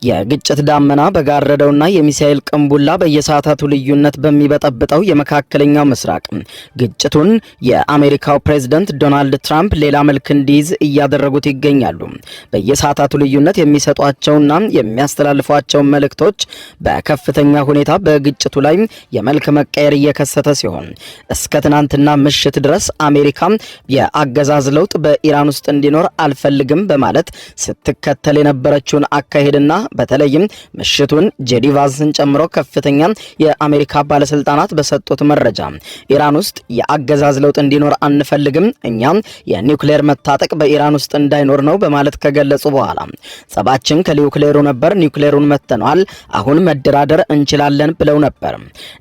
የግጭት ዳመና በጋረደውና የሚሳኤል ቅንቡላ በየሰዓታቱ ልዩነት በሚበጠብጠው የመካከለኛው ምስራቅ ግጭቱን የአሜሪካው ፕሬዝዳንት ዶናልድ ትራምፕ ሌላ መልክ እንዲይዝ እያደረጉት ይገኛሉ። በየሰዓታቱ ልዩነት የሚሰጧቸውና የሚያስተላልፏቸው መልእክቶች በከፍተኛ ሁኔታ በግጭቱ ላይ የመልክ መቀየር እየከሰተ ሲሆን እስከ ትናንትና ምሽት ድረስ አሜሪካ የአገዛዝ ለውጥ በኢራን ውስጥ እንዲኖር አልፈልግም በማለት ስትከተል የነበረችውን አካሄድና በተለይም ምሽቱን ጄዲ ቫንስን ጨምሮ ከፍተኛ የአሜሪካ ባለስልጣናት በሰጡት መረጃ ኢራን ውስጥ የአገዛዝ ለውጥ እንዲኖር አንፈልግም፣ እኛም የኒውክሌር መታጠቅ በኢራን ውስጥ እንዳይኖር ነው በማለት ከገለጹ በኋላ ጸባችን ከኒውክሌሩ ነበር፣ ኒውክሌሩን መተናል፣ አሁን መደራደር እንችላለን ብለው ነበር።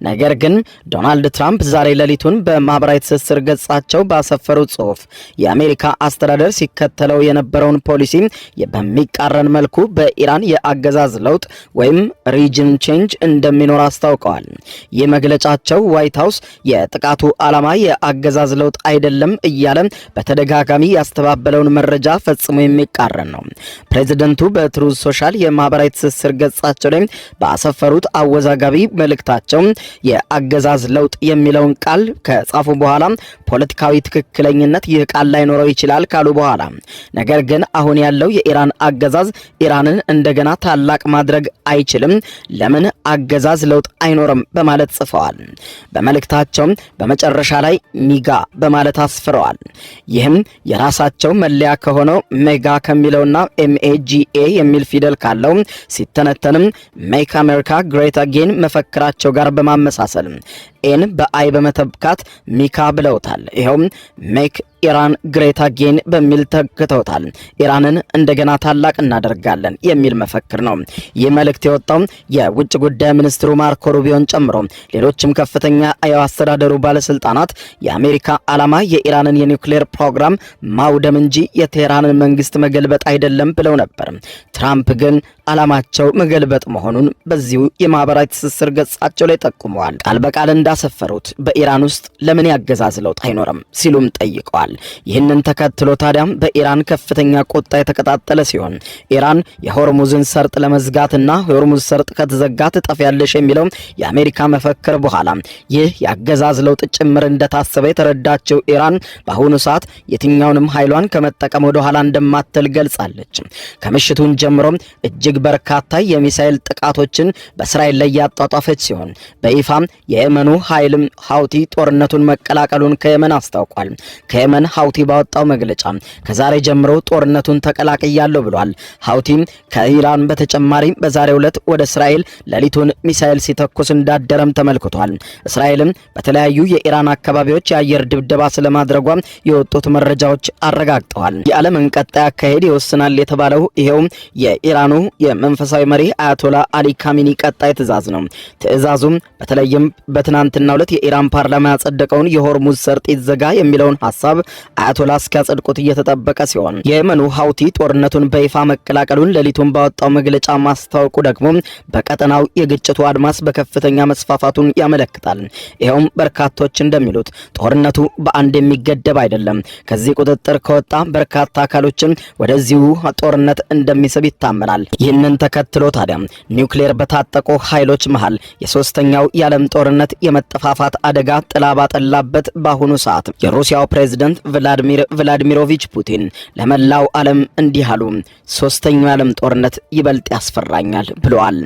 ነገር ግን ዶናልድ ትራምፕ ዛሬ ሌሊቱን በማህበራዊ ትስስር ገጻቸው ባሰፈሩት ጽሑፍ የአሜሪካ አስተዳደር ሲከተለው የነበረውን ፖሊሲ በሚቃረን መልኩ በኢራን የአገዛዝ ለውጥ ወይም ሪጅን ቼንጅ እንደሚኖር አስታውቀዋል። ይህ መግለጫቸው ዋይት ሃውስ የጥቃቱ ዓላማ የአገዛዝ ለውጥ አይደለም እያለ በተደጋጋሚ ያስተባበለውን መረጃ ፈጽሞ የሚቃረን ነው። ፕሬዝደንቱ በትሩዝ ሶሻል የማህበራዊ ትስስር ገጻቸው ላይ ባሰፈሩት አወዛጋቢ መልእክታቸው የአገዛዝ ለውጥ የሚለውን ቃል ከጻፉ በኋላ ፖለቲካዊ ትክክለኝነት ይህ ቃል ላይኖረው ይችላል ካሉ በኋላ ነገር ግን አሁን ያለው የኢራን አገዛዝ ኢራንን እንደገና ታላቅ ማድረግ አይችልም፣ ለምን አገዛዝ ለውጥ አይኖርም በማለት ጽፈዋል። በመልእክታቸው በመጨረሻ ላይ ሚጋ በማለት አስፍረዋል። ይህም የራሳቸው መለያ ከሆነው ሜጋ ከሚለውና ኤምኤጂኤ የሚል ፊደል ካለው ሲተነተንም ሜክ አሜሪካ ግሬት አጌን መፈክራቸው ጋር በማመሳሰል ኤን በአይ በመተካት ሚካ ብለውታል። ይኸውም ሜክ ኢራን ግሬት አጌን በሚል ተክተውታል። ኢራንን እንደገና ታላቅ እናደርጋለን የሚል መፈክር ነው። ይህ መልእክት የወጣው የውጭ ጉዳይ ሚኒስትሩ ማርኮ ሩቢዮን ጨምሮ ሌሎችም ከፍተኛ የአስተዳደሩ ባለስልጣናት የአሜሪካ ዓላማ የኢራንን የኒውክሌር ፕሮግራም ማውደም እንጂ የቴህራንን መንግስት መገልበጥ አይደለም ብለው ነበር። ትራምፕ ግን ዓላማቸው መገልበጥ መሆኑን በዚሁ የማህበራዊ ትስስር ገጻቸው ላይ ጠቁመዋል። ቃል በቃል እንዳሰፈሩት በኢራን ውስጥ ለምን ያገዛዝ ለውጥ አይኖርም ሲሉም ጠይቀዋል። ይህንን ተከትሎ ታዲያም በኢራን ከፍተኛ ቁጣ የተቀጣጠለ ሲሆን ኢራን የሆርሙዝን ሰርጥ ለመዝጋትና የሆርሙዝ ሰርጥ ከተዘጋ ትጠፊያለሽ የሚለው የአሜሪካ መፈክር በኋላ ይህ ያገዛዝ ለውጥ ጭምር እንደታሰበ የተረዳችው ኢራን በአሁኑ ሰዓት የትኛውንም ኃይሏን ከመጠቀም ወደ ኋላ እንደማትል ገልጻለች። ከምሽቱን ጀምሮ እጅግ በርካታ የሚሳኤል ጥቃቶችን በእስራኤል ላይ ያጧጧፈች ሲሆን በይፋም የየመኑ ኃይልም ሀውቲ ጦርነቱን መቀላቀሉን ከየመን አስታውቋል። ከየመን ሀውቲ ባወጣው መግለጫ ከዛሬ ጀምሮ ጦርነቱን ተቀላቅያለሁ ብሏል። ሀውቲም ከኢራን በተጨማሪ በዛሬው ዕለት ወደ እስራኤል ሌሊቱን ሚሳኤል ሲተኩስ እንዳደረም ተመልክቷል። እስራኤልም በተለያዩ የኢራን አካባቢዎች የአየር ድብደባ ስለማድረጓ የወጡት መረጃዎች አረጋግጠዋል። የዓለምን ቀጣይ አካሄድ ይወስናል የተባለው ይሄው የኢራኑ የመንፈሳዊ መሪ አያቶላ አሊ ካሚኒ ቀጣይ ትዕዛዝ ነው። ትዕዛዙም በተለይም በትናንትናው ዕለት የኢራን ፓርላማ ያጸደቀውን የሆርሙዝ ሰርጥ ይዘጋ የሚለውን ሐሳብ አያቶላ እስኪያጸድቁት እየተጠበቀ ሲሆን የየመኑ ሀውቲ ጦርነቱን በይፋ መቀላቀሉን ሌሊቱን ባወጣው መግለጫ ማስታወቁ ደግሞ በቀጠናው የግጭቱ አድማስ በከፍተኛ መስፋፋቱን ያመለክታል። ይኸውም በርካቶች እንደሚሉት ጦርነቱ በአንድ የሚገደብ አይደለም። ከዚህ ቁጥጥር ከወጣ በርካታ አካሎችን ወደዚሁ ጦርነት እንደሚስብ ይታመናል። ይህንን ተከትሎ ታዲያ ኒውክሌር በታጠቁ ኃይሎች መሃል የሶስተኛው የዓለም ጦርነት የመጠፋፋት አደጋ ጥላ ባጠላበት በአሁኑ ሰዓት የሩሲያው ፕሬዝዳንት ቭላዲሚሮቪች ፑቲን ለመላው ዓለም እንዲህ አሉ። ሶስተኛው የዓለም ጦርነት ይበልጥ ያስፈራኛል ብለዋል።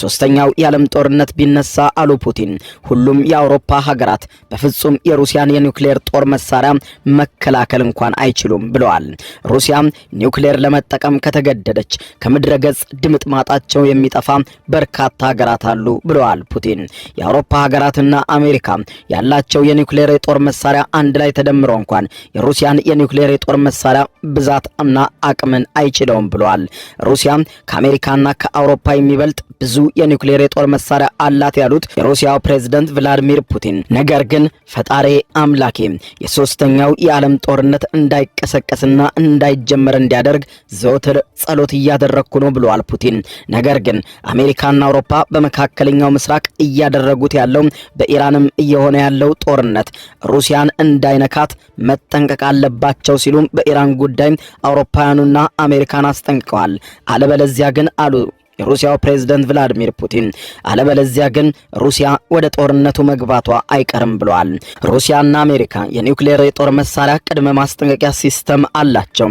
ሶስተኛው የዓለም ጦርነት ቢነሳ አሉ ፑቲን ሁሉም የአውሮፓ ሀገራት በፍጹም የሩሲያን የኒውክሌር ጦር መሳሪያ መከላከል እንኳን አይችሉም ብለዋል። ሩሲያ ኒውክሌር ለመጠቀም ከተገደደች ከምድረ ገጽ ድምጥማጣቸው የሚጠፋ በርካታ ሀገራት አሉ ብለዋል ፑቲን። የአውሮፓ ሀገራትና አሜሪካ ያላቸው የኒውክሌር የጦር መሳሪያ አንድ ላይ ተደምሮ እንኳን የሩሲያን የኒውክሌር የጦር መሳሪያ ብዛትና አቅምን አይችለውም ብለዋል። ሩሲያ ከአሜሪካና ከአውሮፓ የሚበልጥ ብዙ የኒውክሌር የጦር መሳሪያ አላት ያሉት የሩሲያው ፕሬዝዳንት ቭላዲሚር ፑቲን ነገር ግን ፈጣሪ አምላኬ የሶስተኛው የዓለም ጦርነት እንዳይቀሰቀስና እንዳይጀመር እንዲያደርግ ዘወትር ጸሎት እያደረኩ ነው ብለዋል ፑቲን። ነገር ግን አሜሪካና አውሮፓ በመካከለኛው ምስራቅ እያደረጉት ያለው በኢራንም እየሆነ ያለው ጦርነት ሩሲያን እንዳይነካት መጠንቀቅ አለባቸው ሲሉ በኢራን ጉዳይ አውሮፓውያኑና አሜሪካን አስጠንቅቀዋል። አለበለዚያ ግን አሉ የሩሲያው ፕሬዝዳንት ቭላዲሚር ፑቲን። አለበለዚያ ግን ሩሲያ ወደ ጦርነቱ መግባቷ አይቀርም ብለዋል። ሩሲያና አሜሪካ የኒውክሌር የጦር መሳሪያ ቅድመ ማስጠንቀቂያ ሲስተም አላቸው።